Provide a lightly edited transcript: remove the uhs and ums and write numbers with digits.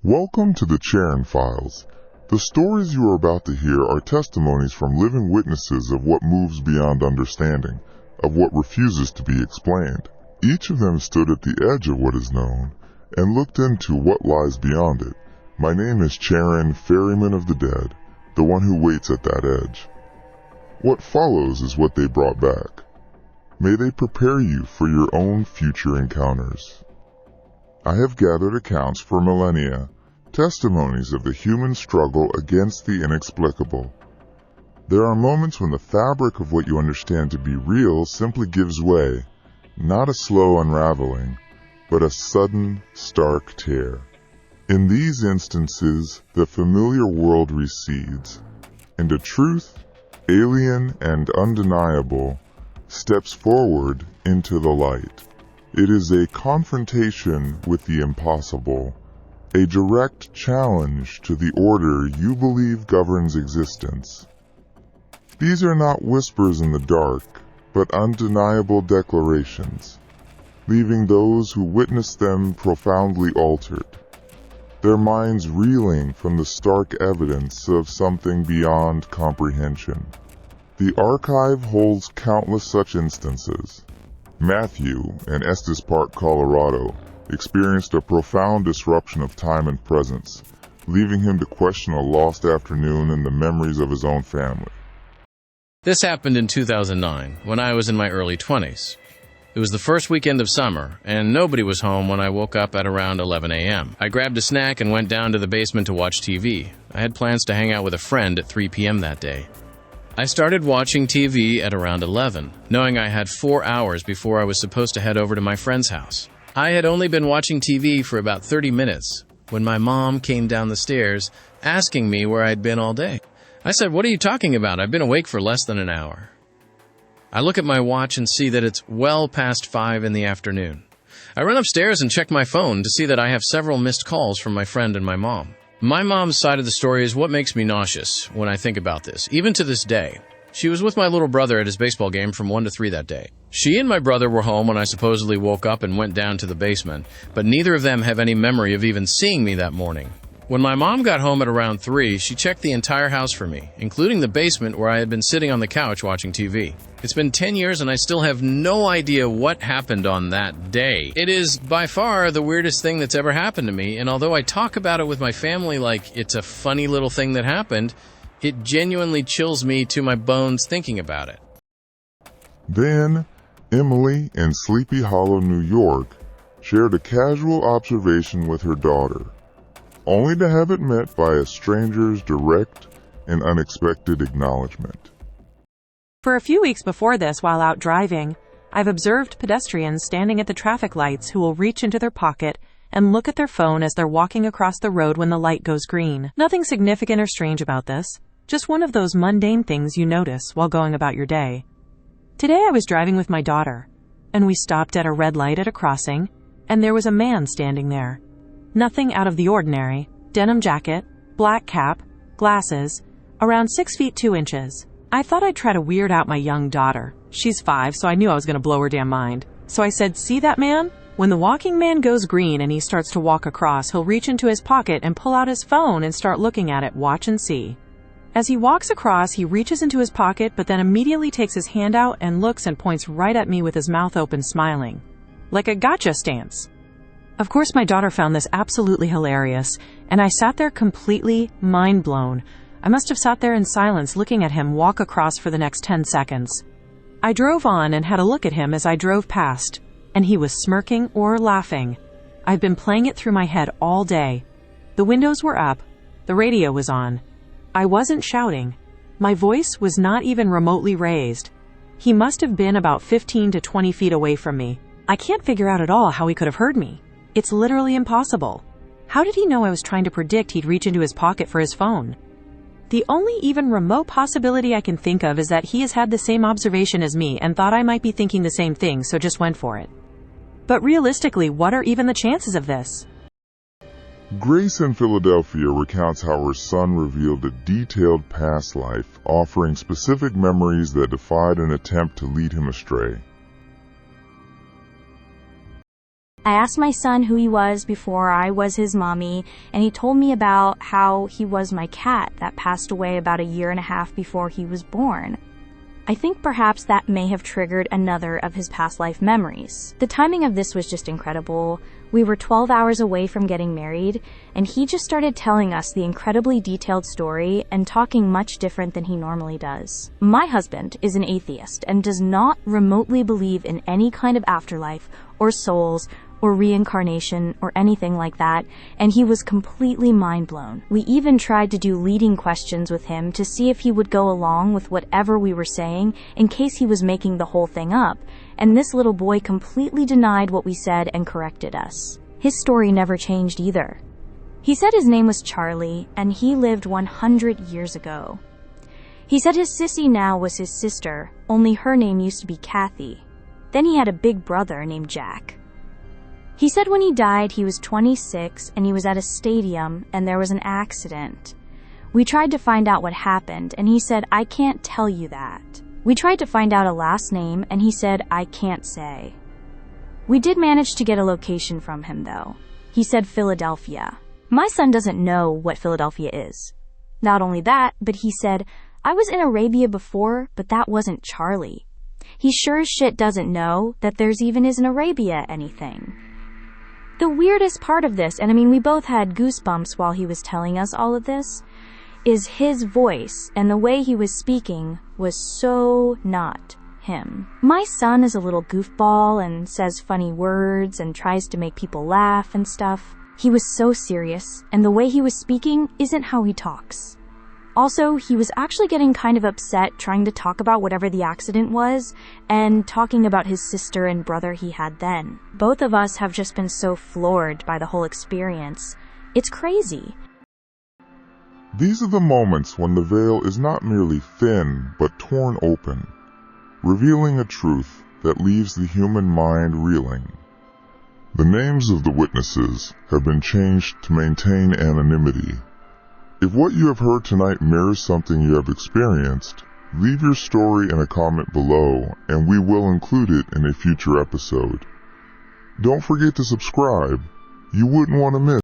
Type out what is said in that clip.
Welcome to the Charon Files. The stories you are about to hear are testimonies from living witnesses of what moves beyond understanding, of what refuses to be explained. Each of them stood at the edge of what is known and looked into what lies beyond it. My name is Charon, Ferryman of the Dead, the one who waits at that edge. What follows is what they brought back. May they prepare you for your own future encounters. I have gathered accounts for millennia, testimonies of the human struggle against the inexplicable. There are moments when the fabric of what you understand to be real simply gives way, not a slow unraveling, but a sudden, stark tear. In these instances, the familiar world recedes, and a truth, alien and undeniable, steps forward into the light. It is a confrontation with the impossible, a direct challenge to the order you believe governs existence. These are not whispers in the dark, but undeniable declarations, leaving those who witness them profoundly altered, their minds reeling from the stark evidence of something beyond comprehension. The archive holds countless such instances. Matthew, in Estes Park, Colorado, experienced a profound disruption of time and presence, leaving him to question a lost afternoon and the memories of his own family. This happened in 2009, when I was in my early 20s. It was the first weekend of summer, and nobody was home when I woke up at around 11 a.m. I grabbed a snack and went down to the basement to watch TV. I had plans to hang out with a friend at 3 p.m. that day. I started watching TV at around 11, knowing I had 4 hours before I was supposed to head over to my friend's house. I had only been watching TV for about 30 minutes when my mom came down the stairs asking me where I'd been all day. I said, "What are you talking about? I've been awake for less than an hour." I look at my watch and see that it's well past 5 in the afternoon. I run upstairs and check my phone to see that I have several missed calls from my friend and my mom. My mom's side of the story is what makes me nauseous when I think about this, even to this day. She was with my little brother at his baseball game from 1 to 3 that day. She and my brother were home when I supposedly woke up and went down to the basement, but neither of them have any memory of even seeing me that morning. When my mom got home at around 3, she checked the entire house for me, including the basement where I had been sitting on the couch watching TV. It's been 10 years and I still have no idea what happened on that day. It is by far the weirdest thing that's ever happened to me, and although I talk about it with my family like it's a funny little thing that happened, it genuinely chills me to my bones thinking about it. Then, Emily in Sleepy Hollow, New York, shared a casual observation with her daughter, only to have it met by a stranger's direct and unexpected acknowledgement. For a few weeks before this, while out driving, I've observed pedestrians standing at the traffic lights who will reach into their pocket and look at their phone as they're walking across the road when the light goes green. Nothing significant or strange about this, just one of those mundane things you notice while going about your day. Today I was driving with my daughter, and we stopped at a red light at a crossing, and there was a man standing there. Nothing out of the ordinary. Denim jacket, black cap, glasses, around 6 feet 2 inches. I thought I'd try to weird out my young daughter. She's 5, so I knew I was going to blow her damn mind. So I said, "See that man? When the walking man goes green and he starts to walk across, he'll reach into his pocket and pull out his phone and start looking at it. Watch and see." As he walks across, he reaches into his pocket, but then immediately takes his hand out and looks and points right at me with his mouth open, smiling. Like a gotcha stance. Of course, my daughter found this absolutely hilarious, and I sat there completely mind blown. I must have sat there in silence looking at him walk across for the next 10 seconds. I drove on and had a look at him as I drove past, and he was smirking or laughing. I've been playing it through my head all day. The windows were up. The radio was on. I wasn't shouting. My voice was not even remotely raised. He must have been about 15 to 20 feet away from me. I can't figure out at all how he could have heard me. It's literally impossible. How did he know I was trying to predict he'd reach into his pocket for his phone? The only even remote possibility I can think of is that he has had the same observation as me and thought I might be thinking the same thing, so just went for it. But realistically, what are even the chances of this? Grace in Philadelphia recounts how her son revealed a detailed past life, offering specific memories that defied an attempt to lead him astray. I asked my son who he was before I was his mommy, and he told me about how he was my cat that passed away about 1.5 years before he was born. I think perhaps that may have triggered another of his past life memories. The timing of this was just incredible. We were 12 hours away from getting married, and he just started telling us the incredibly detailed story and talking much different than he normally does. My husband is an atheist and does not remotely believe in any kind of afterlife or souls or reincarnation or anything like that, and he was completely mind-blown. We even tried to do leading questions with him to see if he would go along with whatever we were saying in case he was making the whole thing up, and this little boy completely denied what we said and corrected us. His story never changed either. He said his name was Charlie, and he lived 100 years ago. He said his sissy now was his sister, only her name used to be Kathy. Then he had a big brother named Jack. He said when he died, he was 26 and he was at a stadium and there was an accident. We tried to find out what happened and he said, "I can't tell you that." We tried to find out a last name and he said, "I can't say." We did manage to get a location from him though. He said Philadelphia. My son doesn't know what Philadelphia is. Not only that, but he said, "I was in Arabia before, but that wasn't Charlie." He sure as shit doesn't know that there's even is in Arabia anything. The weirdest part of this, and I mean we both had goosebumps while he was telling us all of this, is his voice and the way he was speaking was so not him. My son is a little goofball and says funny words and tries to make people laugh and stuff. He was so serious, and the way he was speaking isn't how he talks. Also, he was actually getting kind of upset trying to talk about whatever the accident was and talking about his sister and brother he had then. Both of us have just been so floored by the whole experience. It's crazy. These are the moments when the veil is not merely thin but torn open, revealing a truth that leaves the human mind reeling. The names of the witnesses have been changed to maintain anonymity. If what you have heard tonight mirrors something you have experienced, leave your story in a comment below and we will include it in a future episode. Don't forget to subscribe. You wouldn't want to miss